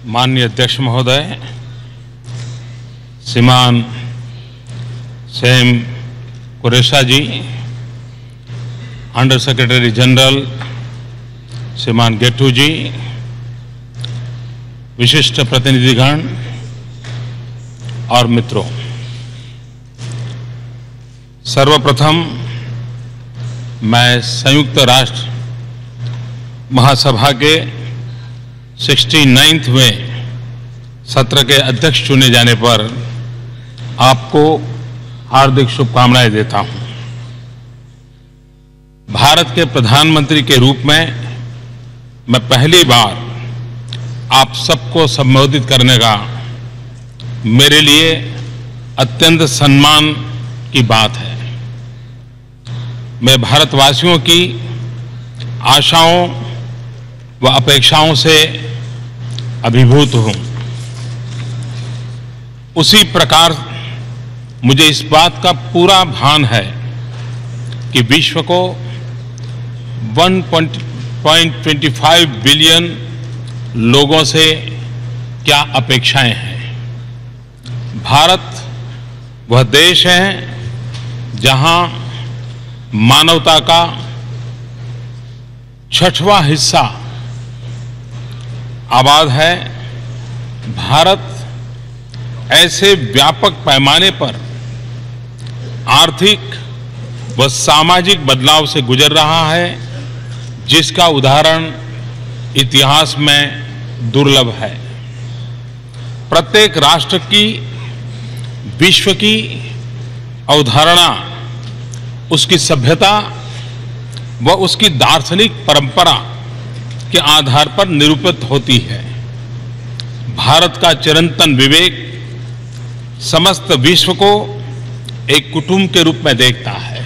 माननीय अध्यक्ष महोदय, श्रीमान सैम कुरैशी जी, अंडर सेक्रेटरी जनरल श्रीमान गेट्टू जी, विशिष्ट प्रतिनिधिगण और मित्रों, सर्वप्रथम मैं संयुक्त राष्ट्र महासभा के 69वें सत्र के अध्यक्ष चुने जाने पर आपको हार्दिक शुभकामनाएं देता हूं। भारत के प्रधानमंत्री के रूप में मैं पहली बार आप सबको संबोधित करने का मेरे लिए अत्यंत सम्मान की बात है। मैं भारतवासियों की आशाओं व अपेक्षाओं से अभिभूत हूं। उसी प्रकार मुझे इस बात का पूरा भान है कि विश्व को 1.25 बिलियन लोगों से क्या अपेक्षाएं हैं। भारत वह देश है जहां मानवता का 6वां हिस्सा आबाद है। भारत ऐसे व्यापक पैमाने पर आर्थिक व सामाजिक बदलाव से गुजर रहा है जिसका उदाहरण इतिहास में दुर्लभ है। प्रत्येक राष्ट्र की विश्व की अवधारणा उसकी सभ्यता व उसकी दार्शनिक परंपरा के आधार पर निरूपित होती है। भारत का चिरंतन विवेक समस्त विश्व को एक कुटुंब के रूप में देखता है।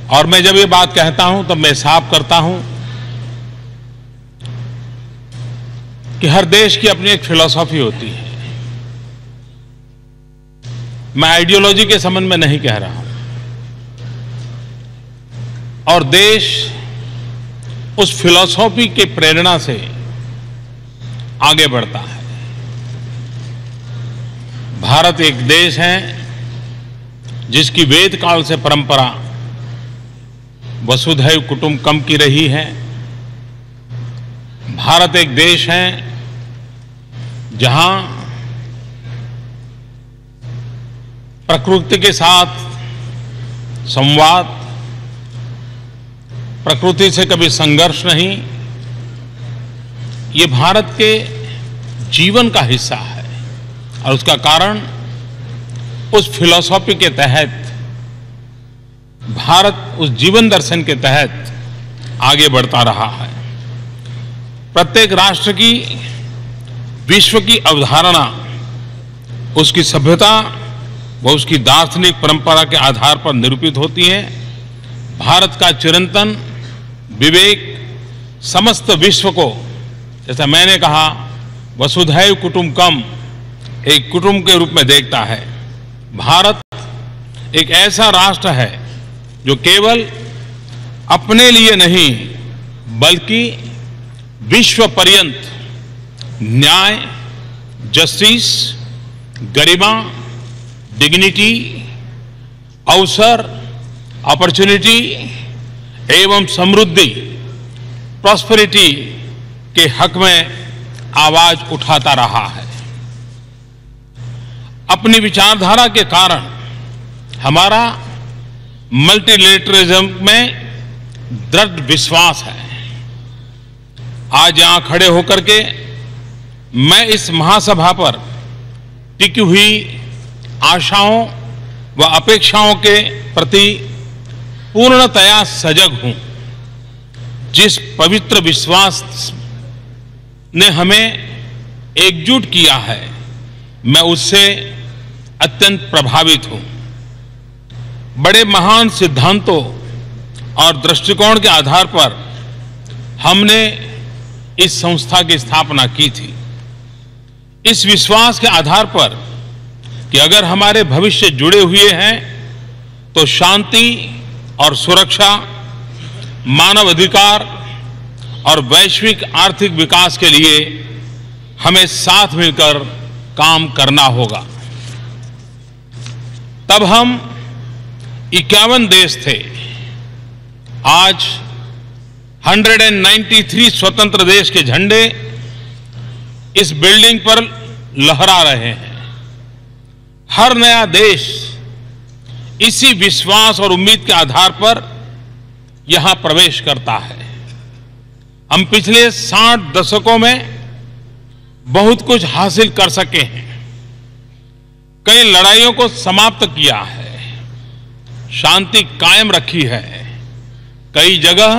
और मैं जब ये बात कहता हूं तो मैं साफ करता हूं कि हर देश की अपनी एक फिलॉसफी होती है। मैं आइडियोलॉजी के संबंध में नहीं कह रहा हूं। और देश उस फिलॉसफी की प्रेरणा से आगे बढ़ता है। भारत एक देश है जिसकी वेद काल से परंपरा वसुधैव कुटुंबकम की रही है। भारत एक देश है जहां प्रकृति के साथ संवाद, प्रकृति से कभी संघर्ष नहीं, ये भारत के जीवन का हिस्सा है। और उसका कारण उस फिलॉसफी के तहत, भारत उस जीवन दर्शन के तहत आगे बढ़ता रहा है। प्रत्येक राष्ट्र की विश्व की अवधारणा उसकी सभ्यता व उसकी दार्शनिक परंपरा के आधार पर निरूपित होती है। भारत का चिरंतन विवेक समस्त विश्व को, जैसा मैंने कहा, वसुधैव कुटुंबकम, एक कुटुंब के रूप में देखता है। भारत एक ऐसा राष्ट्र है जो केवल अपने लिए नहीं बल्कि विश्व पर्यंत न्याय, जस्टिस, गरिमा, डिग्निटी, अवसर, अपॉर्चुनिटी एवं समृद्धि, प्रॉस्पेरिटी के हक में आवाज उठाता रहा है। अपनी विचारधारा के कारण हमारा मल्टीलेटरलिज्म में दृढ़ विश्वास है। आज यहां खड़े होकर के मैं इस महासभा पर टिकी हुई आशाओं व अपेक्षाओं के प्रति पूर्णतया सजग हूं। जिस पवित्र विश्वास ने हमें एकजुट किया है, मैं उससे अत्यंत प्रभावित हूं। बड़े महान सिद्धांतों और दृष्टिकोण के आधार पर हमने इस संस्था की स्थापना की थी। इस विश्वास के आधार पर कि अगर हमारे भविष्य जुड़े हुए हैं तो शांति और सुरक्षा, मानव अधिकार और वैश्विक आर्थिक विकास के लिए हमें साथ मिलकर काम करना होगा। तब हम 51 देश थे, आज 193 स्वतंत्र देश के झंडे इस बिल्डिंग पर लहरा रहे हैं। हर नया देश इसी विश्वास और उम्मीद के आधार पर यहां प्रवेश करता है। हम पिछले 60 दशकों में बहुत कुछ हासिल कर सके हैं, कई लड़ाइयों को समाप्त किया है, शांति कायम रखी है, कई जगह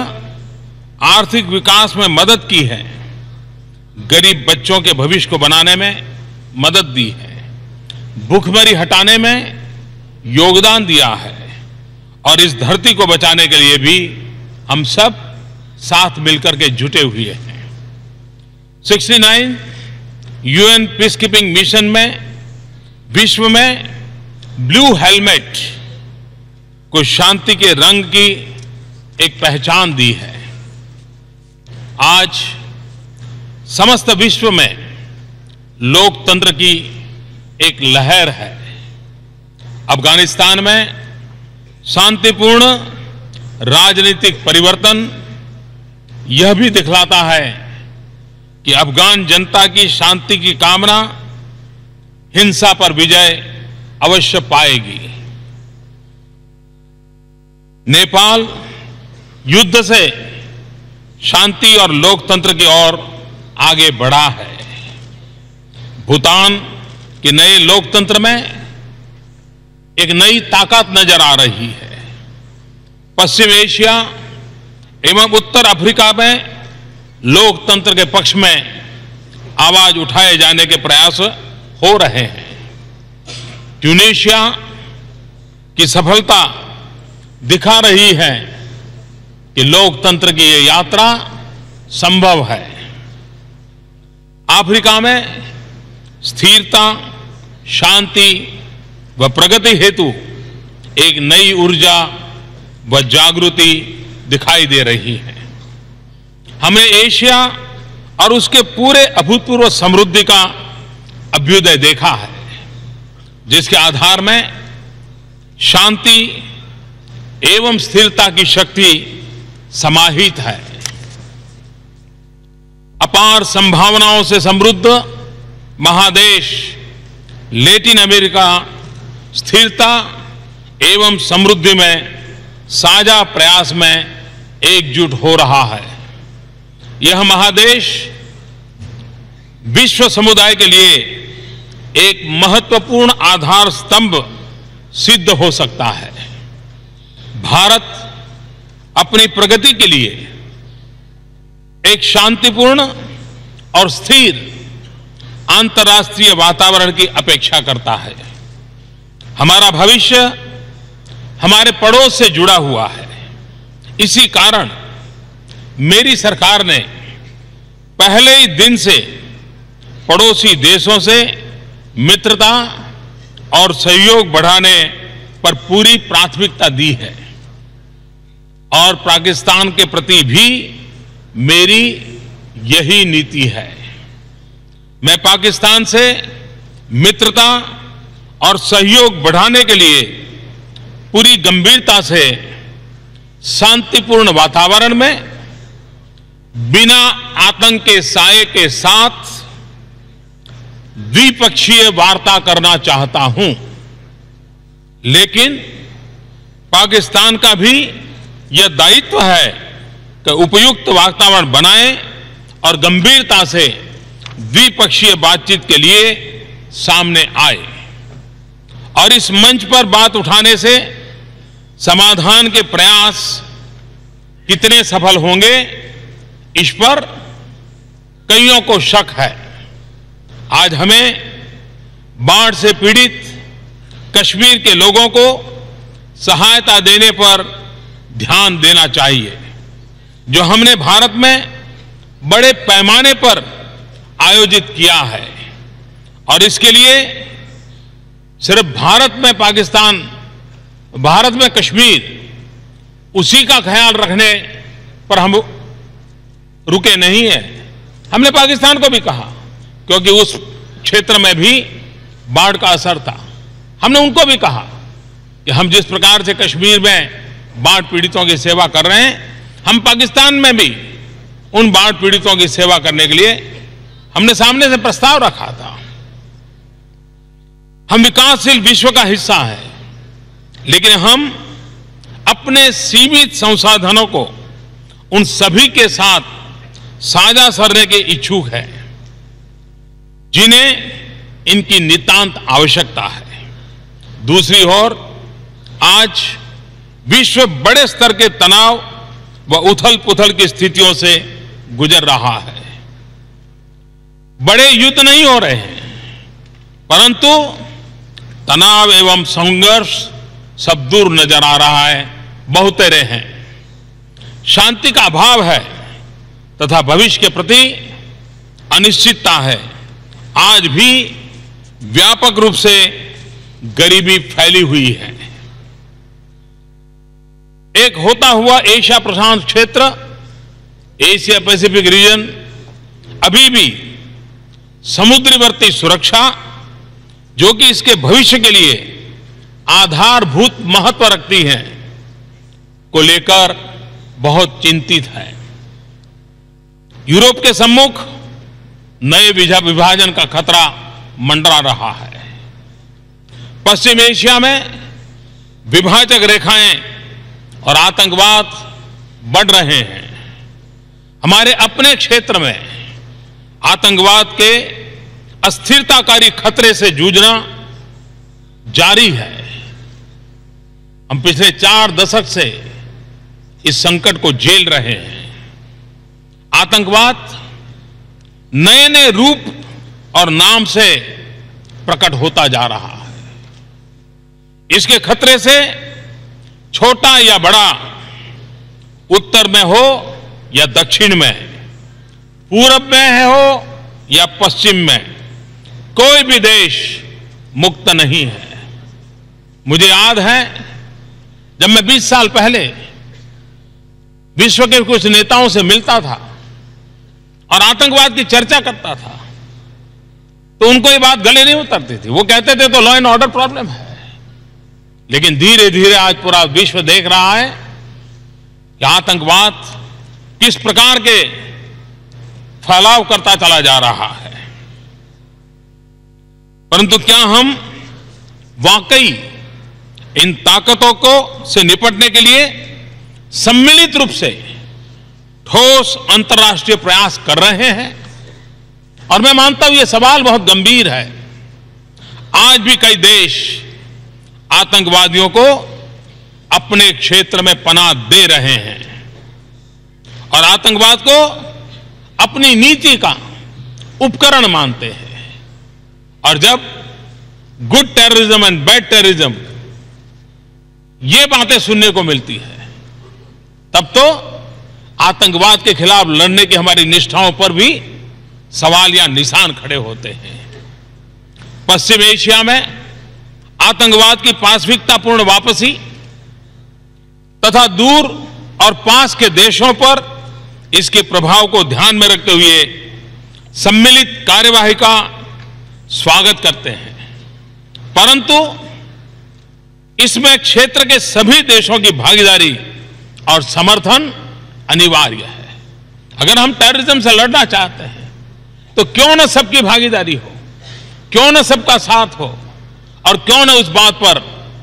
आर्थिक विकास में मदद की है, गरीब बच्चों के भविष्य को बनाने में मदद दी है, भूखमरी हटाने में योगदान दिया है और इस धरती को बचाने के लिए भी हम सब साथ मिलकर के जुटे हुए हैं। 69 यूएन पीस कीपिंग मिशन में विश्व में ब्लू हेलमेट को शांति के रंग की एक पहचान दी है। आज समस्त विश्व में लोकतंत्र की एक लहर है। अफगानिस्तान में शांतिपूर्ण राजनीतिक परिवर्तन यह भी दिखलाता है कि अफगान जनता की शांति की कामना हिंसा पर विजय अवश्य पाएगी। नेपाल युद्ध से शांति और लोकतंत्र की ओर आगे बढ़ा है। भूटान के नए लोकतंत्र में एक नई ताकत नजर आ रही है। पश्चिम एशिया एवं उत्तर अफ्रीका में लोकतंत्र के पक्ष में आवाज उठाए जाने के प्रयास हो रहे हैं। ट्यूनीशिया की सफलता दिखा रही है कि लोकतंत्र की ये यात्रा संभव है। अफ्रीका में स्थिरता, शांति व प्रगति हेतु एक नई ऊर्जा व जागृति दिखाई दे रही है। हमने एशिया और उसके पूरे अभूतपूर्व समृद्धि का अभ्युदय देखा है, जिसके आधार में शांति एवं स्थिरता की शक्ति समाहित है। अपार संभावनाओं से समृद्ध महादेश लैटिन अमेरिका स्थिरता एवं समृद्धि में साझा प्रयास में एकजुट हो रहा है। यह महादेश विश्व समुदाय के लिए एक महत्वपूर्ण आधार स्तंभ सिद्ध हो सकता है। भारत अपनी प्रगति के लिए एक शांतिपूर्ण और स्थिर अंतर्राष्ट्रीय वातावरण की अपेक्षा करता है। हमारा भविष्य हमारे पड़ोस से जुड़ा हुआ है। इसी कारण मेरी सरकार ने पहले ही दिन से पड़ोसी देशों से मित्रता और सहयोग बढ़ाने पर पूरी प्राथमिकता दी है और पाकिस्तान के प्रति भी मेरी यही नीति है। मैं पाकिस्तान से मित्रता और सहयोग बढ़ाने के लिए पूरी गंभीरता से शांतिपूर्ण वातावरण में बिना आतंक के साये के साथ द्विपक्षीय वार्ता करना चाहता हूं, लेकिन पाकिस्तान का भी यह दायित्व है कि उपयुक्त वातावरण बनाए और गंभीरता से द्विपक्षीय बातचीत के लिए सामने आए और इस मंच पर बात उठाने से समाधान के प्रयास कितने सफल होंगे, इस पर कईयों को शक है। आज हमें बाढ़ से पीड़ित कश्मीर के लोगों को सहायता देने पर ध्यान देना चाहिए, जो हमने भारत में बड़े पैमाने पर आयोजित किया है और इसके लिए सिर्फ भारत में कश्मीर उसी का ख्याल रखने पर हम रुके नहीं है। हमने पाकिस्तान को भी कहा क्योंकि उस क्षेत्र में भी बाढ़ का असर था। हमने उनको भी कहा कि हम जिस प्रकार से कश्मीर में बाढ़ पीड़ितों की सेवा कर रहे हैं, हम पाकिस्तान में भी उन बाढ़ पीड़ितों की सेवा करने के लिए हमने सामने से प्रस्ताव रखा था। हम विकासशील विश्व का हिस्सा है, लेकिन हम अपने सीमित संसाधनों को उन सभी के साथ साझा करने के इच्छुक हैं जिन्हें इनकी नितांत आवश्यकता है। दूसरी ओर आज विश्व बड़े स्तर के तनाव व उथल पुथल की स्थितियों से गुजर रहा है। बड़े युद्ध नहीं हो रहे हैं, परंतु तनाव एवं संघर्ष सब दूर नजर आ रहा है, बहुतेरे हैं। शांति का अभाव है तथा भविष्य के प्रति अनिश्चितता है। आज भी व्यापक रूप से गरीबी फैली हुई है। एक होता हुआ एशिया प्रशांत क्षेत्र, एशिया पैसिफिक रीजन अभी भी समुद्रवर्ती सुरक्षा, जो कि इसके भविष्य के लिए आधारभूत महत्व रखती है, को लेकर बहुत चिंतित है। यूरोप के सम्मुख नए विभाजन का खतरा मंडरा रहा है। पश्चिम एशिया में विभाजक रेखाएं और आतंकवाद बढ़ रहे हैं। हमारे अपने क्षेत्र में आतंकवाद के अस्थिरताकारी खतरे से जूझना जारी है। हम पिछले 4 दशक से इस संकट को झेल रहे हैं। आतंकवाद नए नए रूप और नाम से प्रकट होता जा रहा है। इसके खतरे से छोटा या बड़ा, उत्तर में हो या दक्षिण में, पूरब में हो या पश्चिम में, कोई भी देश मुक्त नहीं है। मुझे याद है जब मैं 20 साल पहले विश्व के कुछ नेताओं से मिलता था और आतंकवाद की चर्चा करता था, तो उनको ये बात गले नहीं उतरती थी। वो कहते थे तो लॉ एंड ऑर्डर प्रॉब्लम है। लेकिन धीरे धीरे आज पूरा विश्व देख रहा है कि आतंकवाद किस प्रकार के फैलाव करता चला जा रहा है। परंतु क्या हम वाकई इन ताकतों को से निपटने के लिए सम्मिलित रूप से ठोस अंतर्राष्ट्रीय प्रयास कर रहे हैं? और मैं मानता हूं यह सवाल बहुत गंभीर है। आज भी कई देश आतंकवादियों को अपने क्षेत्र में पनाह दे रहे हैं और आतंकवाद को अपनी नीति का उपकरण मानते हैं। और जब good terrorism and bad terrorism ये बातें सुनने को मिलती है, तब तो आतंकवाद के खिलाफ लड़ने की हमारी निष्ठाओं पर भी सवाल या निशान खड़े होते हैं। पश्चिम एशिया में आतंकवाद की पाशविकतापूर्ण वापसी तथा दूर और पास के देशों पर इसके प्रभाव को ध्यान में रखते हुए सम्मिलित कार्यवाही का स्वागत करते हैं। परंतु इसमें क्षेत्र के सभी देशों की भागीदारी और समर्थन अनिवार्य है। अगर हम टेररिज्म से लड़ना चाहते हैं तो क्यों न सबकी भागीदारी हो, क्यों न सबका साथ हो, और क्यों न उस बात पर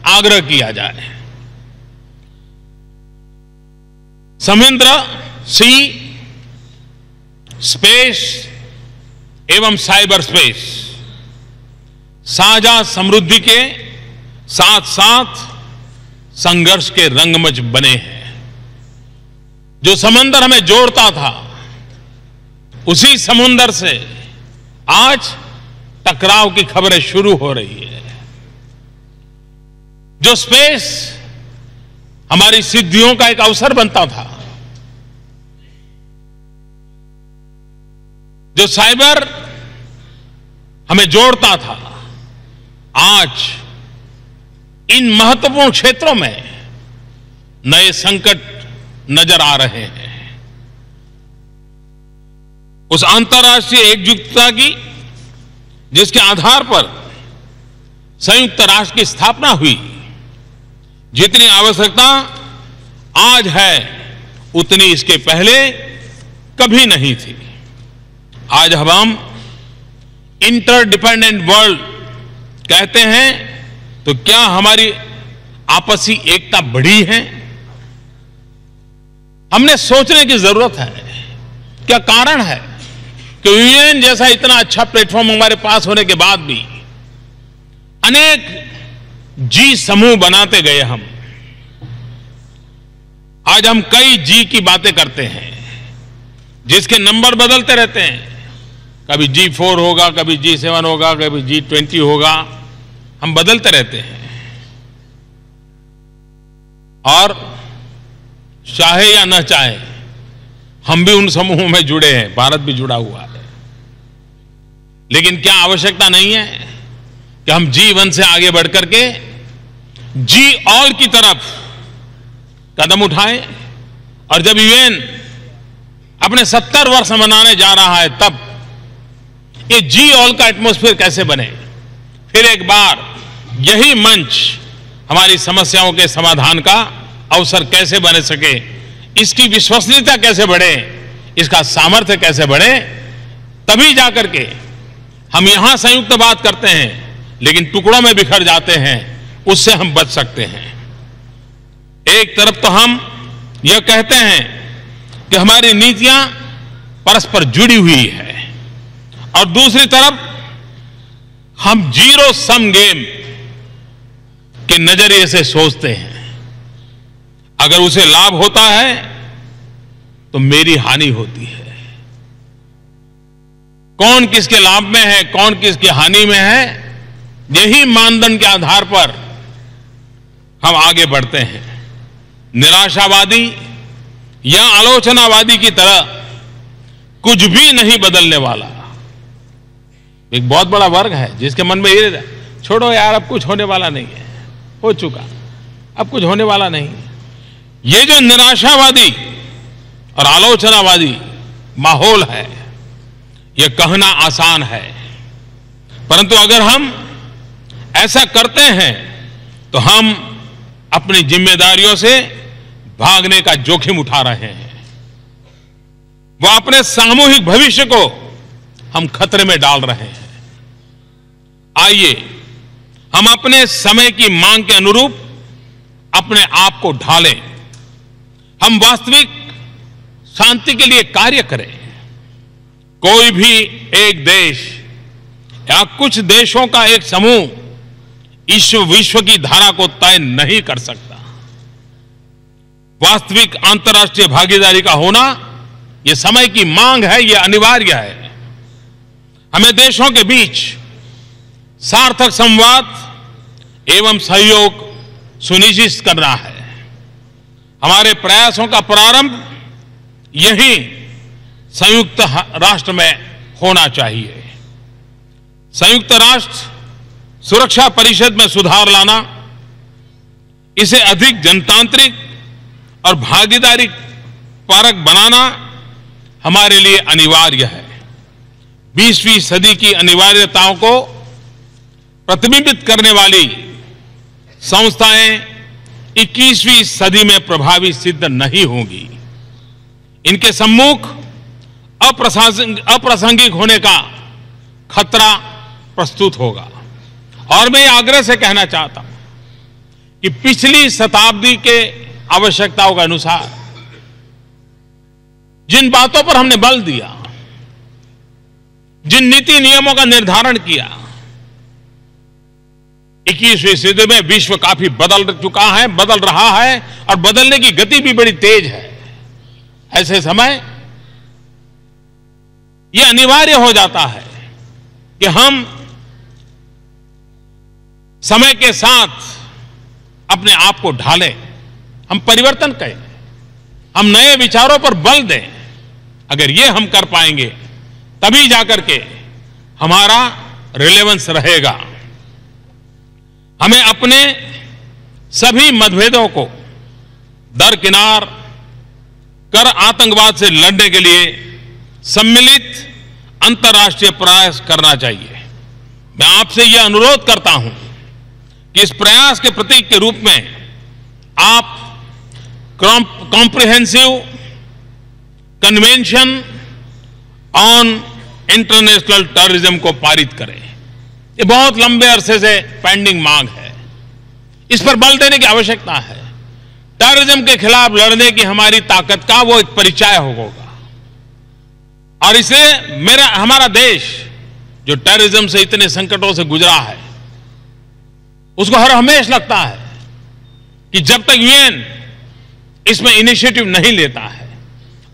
आग्रह किया जाए। समुद्र, सी, स्पेस एवं साइबर स्पेस साझा समृद्धि के साथ साथ संघर्ष के रंगमंच बने हैं। जो समंदर हमें जोड़ता था, उसी समुद्र से आज टकराव की खबरें शुरू हो रही है। जो स्पेस हमारी सिद्धियों का एक अवसर बनता था, जो साइबर हमें जोड़ता था, आज इन महत्वपूर्ण क्षेत्रों में नए संकट नजर आ रहे हैं। उस अंतर्राष्ट्रीय एकजुटता की जिसके आधार पर संयुक्त राष्ट्र की स्थापना हुई, जितनी आवश्यकता आज है उतनी इसके पहले कभी नहीं थी। आज हम इंटरडिपेंडेंट वर्ल्ड कहते हैं तो क्या हमारी आपसी एकता बढ़ी है? हमने सोचने की जरूरत है, क्या कारण है कि यूएन जैसा इतना अच्छा प्लेटफॉर्म हमारे पास होने के बाद भी अनेक जी समूह बनाते गए हम। आज हम कई जी की बातें करते हैं, जिसके नंबर बदलते रहते हैं। कभी G4 होगा, कभी G7 होगा, कभी G20 होगा, हम बदलते रहते हैं। और चाहे या न चाहे हम भी उन समूहों में जुड़े हैं, भारत भी जुड़ा हुआ है। लेकिन क्या आवश्यकता नहीं है कि हम G1 से आगे बढ़कर के जी ऑल की तरफ कदम उठाएं? और जब यूएन अपने 70 वर्ष मनाने जा रहा है, तब ये जी ऑल का एटमॉस्फेयर कैसे बने? फिर एक बार यही मंच हमारी समस्याओं के समाधान का अवसर कैसे बन सके, इसकी विश्वसनीयता कैसे बढ़े, इसका सामर्थ्य कैसे बढ़े, तभी जाकर के हम यहां संयुक्त बात करते हैं, लेकिन टुकड़ों में बिखर जाते हैं, उससे हम बच सकते हैं। एक तरफ तो हम यह कहते हैं कि हमारी नीतियां परस्पर जुड़ी हुई है, और दूसरी तरफ हम जीरो सम गेम के नजरिए से सोचते हैं। अगर उसे लाभ होता है तो मेरी हानि होती है। कौन किसके लाभ में है, कौन किसकी हानि में है, यही मानदंड के आधार पर हम आगे बढ़ते हैं। निराशावादी या आलोचनावादी की तरह कुछ भी नहीं बदलने वाला। एक बहुत बड़ा वर्ग है जिसके मन में ये छोड़ो यार, अब कुछ होने वाला नहीं है, हो चुका, अब कुछ होने वाला नहीं। ये जो निराशावादी और आलोचनावादी माहौल है, ये कहना आसान है, परंतु अगर हम ऐसा करते हैं तो हम अपनी जिम्मेदारियों से भागने का जोखिम उठा रहे हैं। वो अपने सामूहिक भविष्य को हम खतरे में डाल रहे हैं। आइए हम अपने समय की मांग के अनुरूप अपने आप को ढालें। हम वास्तविक शांति के लिए कार्य करें। कोई भी एक देश या कुछ देशों का एक समूह विश्व की धारा को तय नहीं कर सकता। वास्तविक अंतर्राष्ट्रीय भागीदारी का होना यह समय की मांग है, यह अनिवार्य है। हमें देशों के बीच सार्थक संवाद एवं सहयोग सुनिश्चित करना है। हमारे प्रयासों का प्रारंभ यही संयुक्त राष्ट्र में होना चाहिए। संयुक्त राष्ट्र सुरक्षा परिषद में सुधार लाना, इसे अधिक जनतांत्रिक और भागीदारी परक बनाना हमारे लिए अनिवार्य है। 20वीं सदी की अनिवार्यताओं को प्रतिबिंबित करने वाली संस्थाएं 21वीं सदी में प्रभावी सिद्ध नहीं होंगी। इनके सम्मुख अप्रासंगिक होने का खतरा प्रस्तुत होगा। और मैं आग्रह से कहना चाहता हूं कि पिछली शताब्दी के आवश्यकताओं के अनुसार जिन बातों पर हमने बल दिया, जिन नीति नियमों का निर्धारण किया, 21वीं सदी में विश्व काफी बदल चुका है, बदल रहा है, और बदलने की गति भी बड़ी तेज है। ऐसे समय यह अनिवार्य हो जाता है कि हम समय के साथ अपने आप को ढालें, हम परिवर्तन करें, हम नए विचारों पर बल दें। अगर ये हम कर पाएंगे तभी जाकर के हमारा रिलेवेंस रहेगा। हमें अपने सभी मतभेदों को दरकिनार कर आतंकवाद से लड़ने के लिए सम्मिलित अंतर्राष्ट्रीय प्रयास करना चाहिए। मैं आपसे यह अनुरोध करता हूं कि इस प्रयास के प्रतीक के रूप में आप comprehensive convention on international terrorism को पारित करें। ये बहुत लंबे अरसे से पेंडिंग मांग है, इस पर बल देने की आवश्यकता है। टेररिज्म के खिलाफ लड़ने की हमारी ताकत का वो एक परिचय होगा, और इसलिए हमारा देश जो टेररिज्म से इतने संकटों से गुजरा है, उसको हर हमेश लगता है कि जब तक यूएन इसमें इनिशिएटिव नहीं लेता है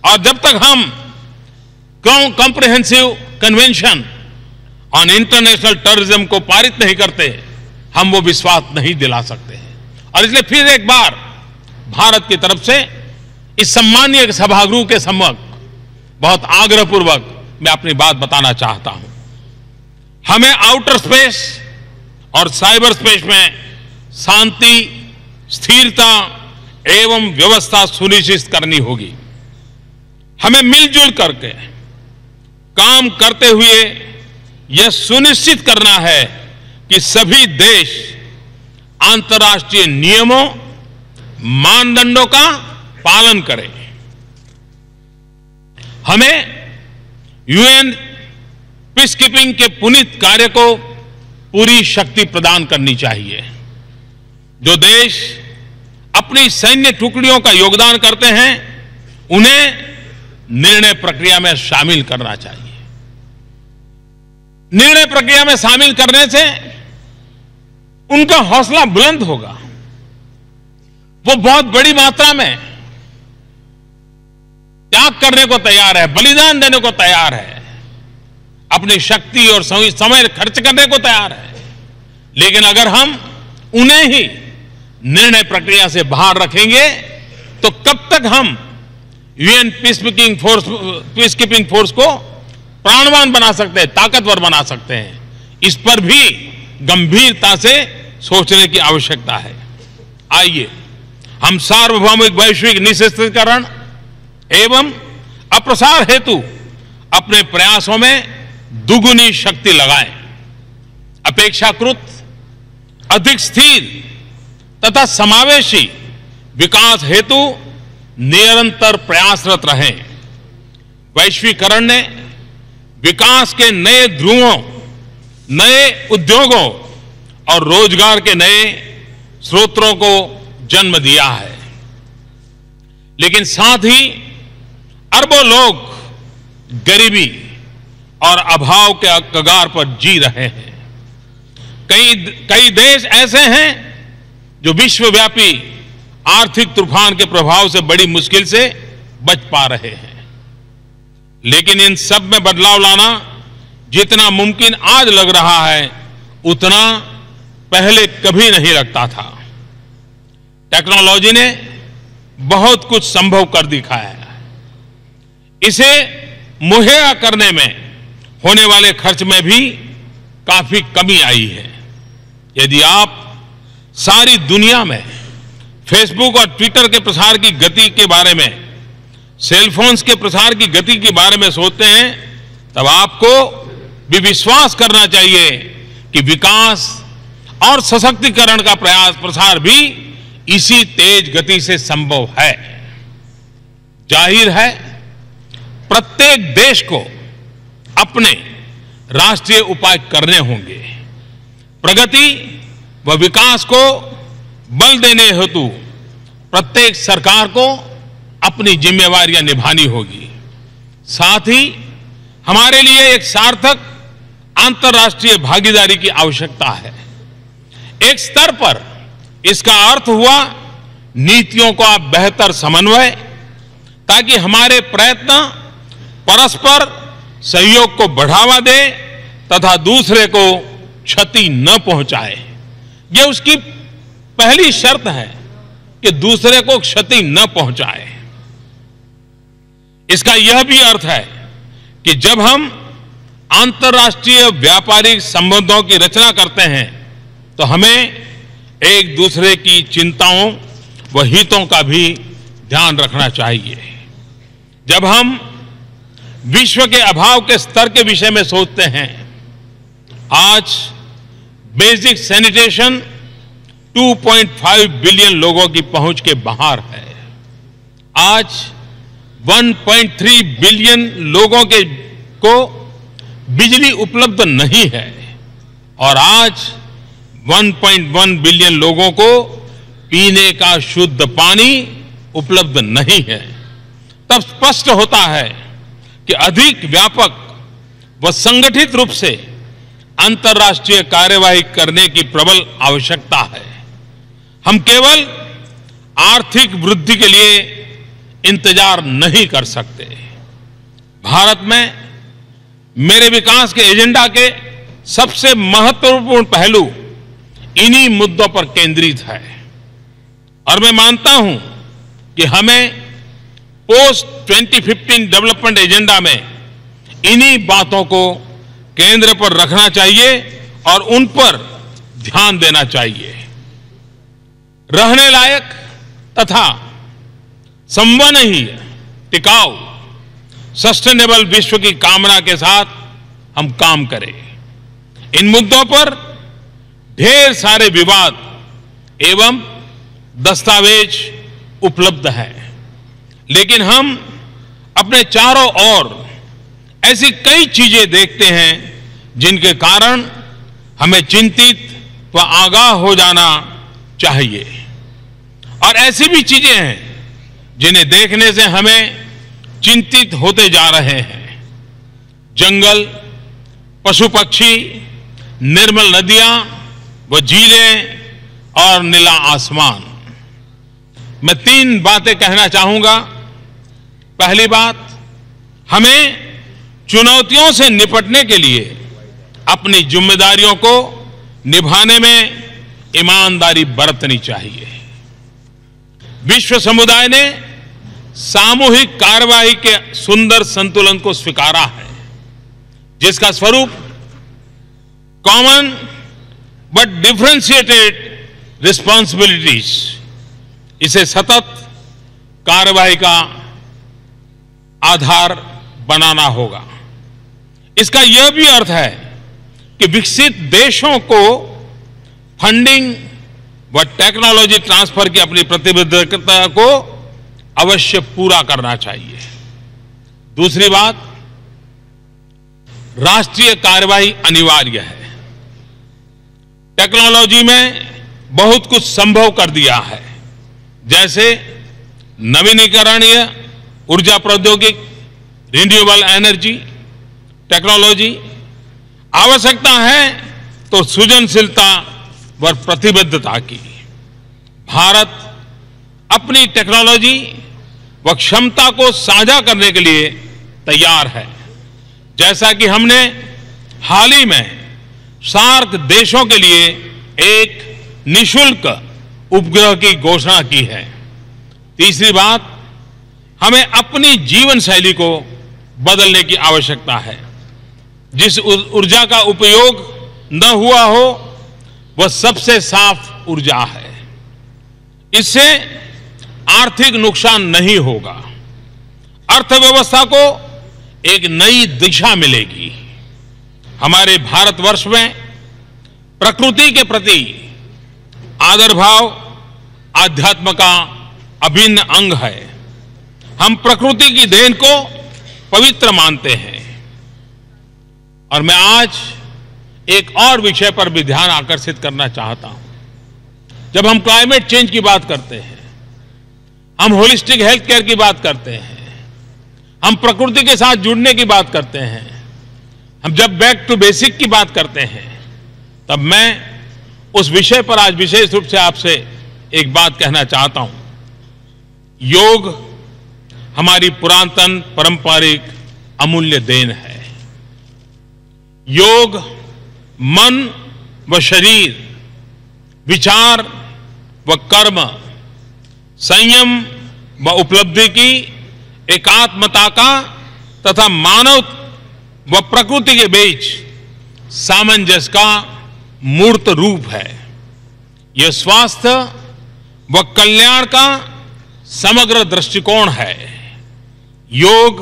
और जब तक हम comprehensive convention on international terrorism को पारित नहीं करते, हम वो विश्वास नहीं दिला सकते हैं। और इसलिए फिर एक बार भारत की तरफ से इस सम्मानीय सभागृह के सम्मुख बहुत आग्रहपूर्वक मैं अपनी बात बताना चाहता हूं। हमें आउटर स्पेस और साइबर स्पेस में शांति, स्थिरता एवं व्यवस्था सुनिश्चित करनी होगी। हमें मिलजुल करके काम करते हुए यह सुनिश्चित करना है कि सभी देश अंतर्राष्ट्रीय नियमों, मानदंडों का पालन करें। हमें यूएन पीसकीपिंग के पुनीत कार्य को पूरी शक्ति प्रदान करनी चाहिए। जो देश अपनी सैन्य टुकड़ियों का योगदान करते हैं, उन्हें निर्णय प्रक्रिया में शामिल करना चाहिए। निर्णय प्रक्रिया में शामिल करने से उनका हौसला बुलंद होगा। वो बहुत बड़ी मात्रा में त्याग करने को तैयार है, बलिदान देने को तैयार है, अपनी शक्ति और समय खर्च करने को तैयार है। लेकिन अगर हम उन्हें ही निर्णय प्रक्रिया से बाहर रखेंगे तो कब तक हम यूएन पीसकीपिंग फोर्स को प्राणवान बना सकते हैं, ताकतवर बना सकते हैं? इस पर भी गंभीरता से सोचने की आवश्यकता है। आइए हम सार्वभौमिक वैश्विक निःशस्त्रीकरण एवं अप्रसार हेतु अपने प्रयासों में दुगुनी शक्ति लगाएं। अपेक्षाकृत अधिक स्थिर तथा समावेशी विकास हेतु निरंतर प्रयासरत रहें। वैश्वीकरण ने विकास के नए ध्रुवों, नए उद्योगों और रोजगार के नए स्रोतों को जन्म दिया है, लेकिन साथ ही अरबों लोग गरीबी और अभाव के कगार पर जी रहे हैं। कई देश ऐसे हैं जो विश्वव्यापी आर्थिक तूफान के प्रभाव से बड़ी मुश्किल से बच पा रहे हैं। लेकिन इन सब में बदलाव लाना जितना मुमकिन आज लग रहा है, उतना पहले कभी नहीं लगता था। टेक्नोलॉजी ने बहुत कुछ संभव कर दिखाया है। इसे मुहैया करने में होने वाले खर्च में भी काफी कमी आई है। यदि आप सारी दुनिया में फेसबुक और ट्विटर के प्रसार की गति के बारे में, सेलफोन्स के प्रसार की गति के बारे में सोचते हैं, तब आपको भी विश्वास करना चाहिए कि विकास और सशक्तिकरण का प्रसार भी इसी तेज गति से संभव है। जाहिर है प्रत्येक देश को अपने राष्ट्रीय उपाय करने होंगे। प्रगति व विकास को बल देने हेतु प्रत्येक सरकार को अपनी जिम्मेवारियां निभानी होगी। साथ ही हमारे लिए एक सार्थक अंतर्राष्ट्रीय भागीदारी की आवश्यकता है। एक स्तर पर इसका अर्थ हुआ नीतियों का बेहतर समन्वय, ताकि हमारे प्रयत्न परस्पर सहयोग को बढ़ावा दे तथा दूसरे को क्षति न पहुंचाए। यह उसकी पहली शर्त है कि दूसरे को क्षति न पहुंचाए। इसका यह भी अर्थ है कि जब हम अंतर्राष्ट्रीय व्यापारिक संबंधों की रचना करते हैं तो हमें एक दूसरे की चिंताओं व हितों का भी ध्यान रखना चाहिए। जब हम विश्व के अभाव के स्तर के विषय में सोचते हैं, आज बेसिक सैनिटेशन 2.5 बिलियन लोगों की पहुंच के बाहर है। आज 1.3 बिलियन लोगों को बिजली उपलब्ध नहीं है और आज 1.1 बिलियन लोगों को पीने का शुद्ध पानी उपलब्ध नहीं है। तब स्पष्ट होता है कि अधिक व्यापक व संगठित रूप से अंतर्राष्ट्रीय कार्यवाही करने की प्रबल आवश्यकता है। हम केवल आर्थिक वृद्धि के लिए इंतजार नहीं कर सकते। भारत में मेरे विकास के एजेंडा के सबसे महत्वपूर्ण पहलू इन्हीं मुद्दों पर केंद्रित है और मैं मानता हूं कि हमें पोस्ट 2015 डेवलपमेंट एजेंडा में इन्हीं बातों को केंद्र पर रखना चाहिए और उन पर ध्यान देना चाहिए। रहने लायक तथा संवहनीय टिकाऊ सस्टेनेबल विश्व की कामना के साथ हम काम करें। इन मुद्दों पर ढेर सारे विवाद एवं दस्तावेज उपलब्ध हैं, लेकिन हम अपने चारों ओर ऐसी कई चीजें देखते हैं जिनके कारण हमें चिंतित व आगाह हो जाना चाहिए और ऐसी भी चीजें हैं जिन्हें देखने से हमें चिंतित होते जा रहे हैं। जंगल, पशु पक्षी, निर्मल नदियां व झीलें और नीला आसमान। मैं 3 बातें कहना चाहूंगा। पहली बात, हमें चुनौतियों से निपटने के लिए अपनी जिम्मेदारियों को निभाने में ईमानदारी बरतनी चाहिए। विश्व समुदाय ने सामूहिक कार्यवाही के सुंदर संतुलन को स्वीकारा है, जिसका स्वरूप कॉमन बट डिफरेंशिएटेड रिस्पॉन्सिबिलिटीज, इसे सतत कार्यवाही का आधार बनाना होगा। इसका यह भी अर्थ है कि विकसित देशों को फंडिंग व टेक्नोलॉजी ट्रांसफर की अपनी प्रतिबद्धता को अवश्य पूरा करना चाहिए। दूसरी बात, राष्ट्रीय कार्यवाही अनिवार्य है। टेक्नोलॉजी में बहुत कुछ संभव कर दिया है, जैसे नवीनीकरणीय ऊर्जा प्रौद्योगिकी, रिन्यूएबल एनर्जी टेक्नोलॉजी। आवश्यकता है तो सृजनशीलता व प्रतिबद्धता की। भारत अपनी टेक्नोलॉजी व क्षमता को साझा करने के लिए तैयार है, जैसा कि हमने हाल ही में सार्क देशों के लिए एक निःशुल्क उपग्रह की घोषणा की है। तीसरी बात, हमें अपनी जीवन शैली को बदलने की आवश्यकता है। जिस ऊर्जा का उपयोग न हुआ हो वह सबसे साफ ऊर्जा है। इससे आर्थिक नुकसान नहीं होगा, अर्थव्यवस्था को एक नई दिशा मिलेगी। हमारे भारतवर्ष में प्रकृति के प्रति आदर भाव आध्यात्म का अभिन्न अंग है। हम प्रकृति की देन को पवित्र मानते हैं। और मैं आज एक और विषय पर भी ध्यान आकर्षित करना चाहता हूं। जब हम क्लाइमेट चेंज की बात करते हैं, हम होलिस्टिक हेल्थ केयर की बात करते हैं, हम प्रकृति के साथ जुड़ने की बात करते हैं, हम जब बैक टू बेसिक की बात करते हैं, तब मैं उस विषय पर आज विशेष रूप से आपसे एक बात कहना चाहता हूं। योग हमारी पुरातन पारंपरिक अमूल्य देन है। योग मन व शरीर, विचार व कर्म, संयम व उपलब्धि की एकात्मता का तथा मानव व प्रकृति के बीच सामंजस्य का मूर्त रूप है। यह स्वास्थ्य व कल्याण का समग्र दृष्टिकोण है। योग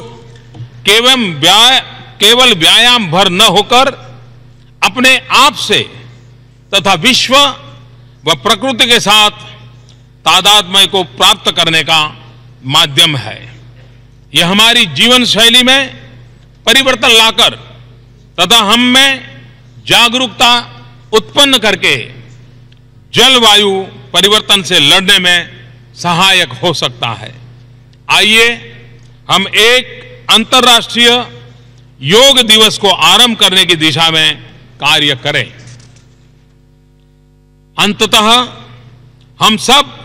केवल व्यायाम भर न होकर अपने आप से तथा विश्व व प्रकृति के साथ तादात्म्य को प्राप्त करने का माध्यम है। यह हमारी जीवन शैली में परिवर्तन लाकर तथा हम में जागरूकता उत्पन्न करके जलवायु परिवर्तन से लड़ने में सहायक हो सकता है। आइए हम एक अंतर्राष्ट्रीय योग दिवस को आरंभ करने की दिशा में कार्य करें। अंततः हम सब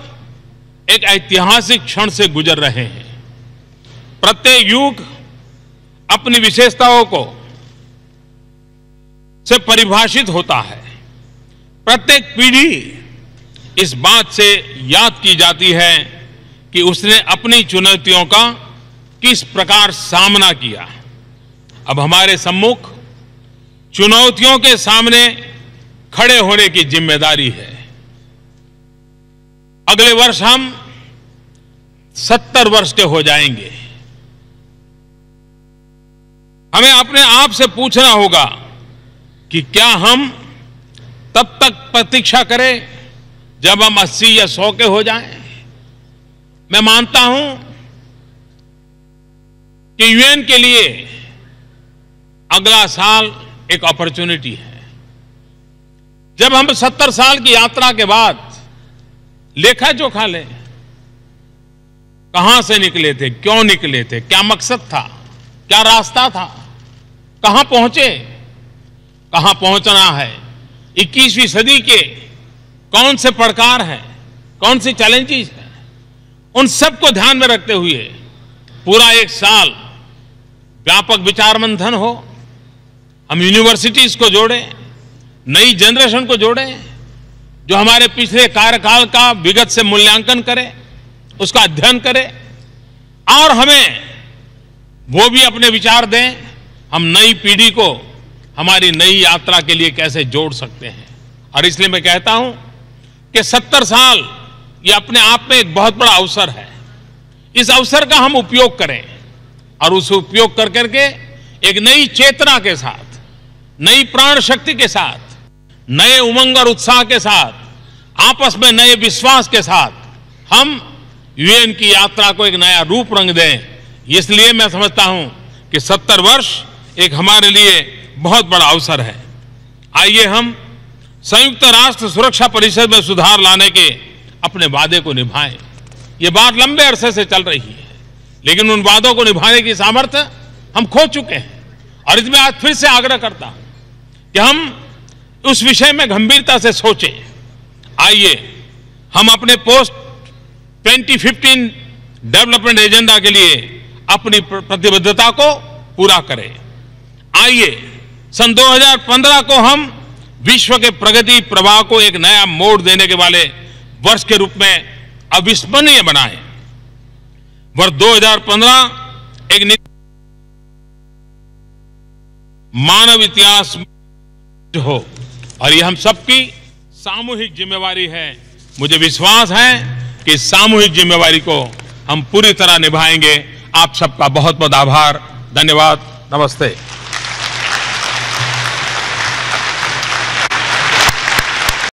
एक ऐतिहासिक क्षण से गुजर रहे हैं। प्रत्येक युग अपनी विशेषताओं को से परिभाषित होता है। प्रत्येक पीढ़ी इस बात से याद की जाती है कि उसने अपनी चुनौतियों का किस प्रकार सामना किया। अब हमारे सम्मुख चुनौतियों के सामने खड़े होने की जिम्मेदारी है। अगले वर्ष हम 70 वर्ष के हो जाएंगे। हमें अपने आप से पूछना होगा कि क्या हम तब तक प्रतीक्षा करें जब हम 80 या 100 के हो जाएं। मैं मानता हूं कि यूएन के लिए अगला साल एक अपॉर्चुनिटी है। जब हम 70 साल की यात्रा के बाद लेखा जोखा लें, कहां से निकले थे, क्यों निकले थे, क्या मकसद था, क्या रास्ता था, कहां पहुंचे, कहां पहुंचना है, 21वीं सदी के कौन से पड़कार हैं, कौन सी चैलेंजेस हैं, उन सबको ध्यान में रखते हुए पूरा एक साल व्यापक विचार मंथन हो। हम यूनिवर्सिटीज को जोड़ें, नई जनरेशन को जोड़ें, जो हमारे पिछले कार्यकाल का विगत से मूल्यांकन करे, उसका अध्ययन करे और हमें वो भी अपने विचार दें। हम नई पीढ़ी को हमारी नई यात्रा के लिए कैसे जोड़ सकते हैं। और इसलिए मैं कहता हूं कि 70 साल ये अपने आप में एक बहुत बड़ा अवसर है। इस अवसर का हम उपयोग करें और उस उपयोग कर करके एक नई चेतना के साथ, नई प्राण शक्ति के साथ, नए उमंग और उत्साह के साथ, आपस में नए विश्वास के साथ हम यूएन की यात्रा को एक नया रूप रंग दें। इसलिए मैं समझता हूं कि 70 वर्ष एक हमारे लिए बहुत बड़ा अवसर है। आइए हम संयुक्त राष्ट्र सुरक्षा परिषद में सुधार लाने के अपने वादे को निभाएं। ये बात लंबे अरसे से चल रही है, लेकिन उन वादों को निभाने की सामर्थ्य हम खो चुके हैं। और इसमें आज फिर से आग्रह करता हूं कि हम उस विषय में गंभीरता से सोचें। आइए हम अपने पोस्ट 2015 डेवलपमेंट एजेंडा के लिए अपनी प्रतिबद्धता को पूरा करें। आइए सन 2015 को हम विश्व के प्रगति प्रवाह को एक नया मोड़ देने के वाले वर्ष के रूप में अविस्मरणीय बनाएं। वर्ष 2015 एक मानव इतिहास हो और ये हम सबकी सामूहिक जिम्मेवारी है। मुझे विश्वास है कि इस सामूहिक जिम्मेवारी को हम पूरी तरह निभाएंगे। आप सबका बहुत बहुत आभार, धन्यवाद, नमस्ते।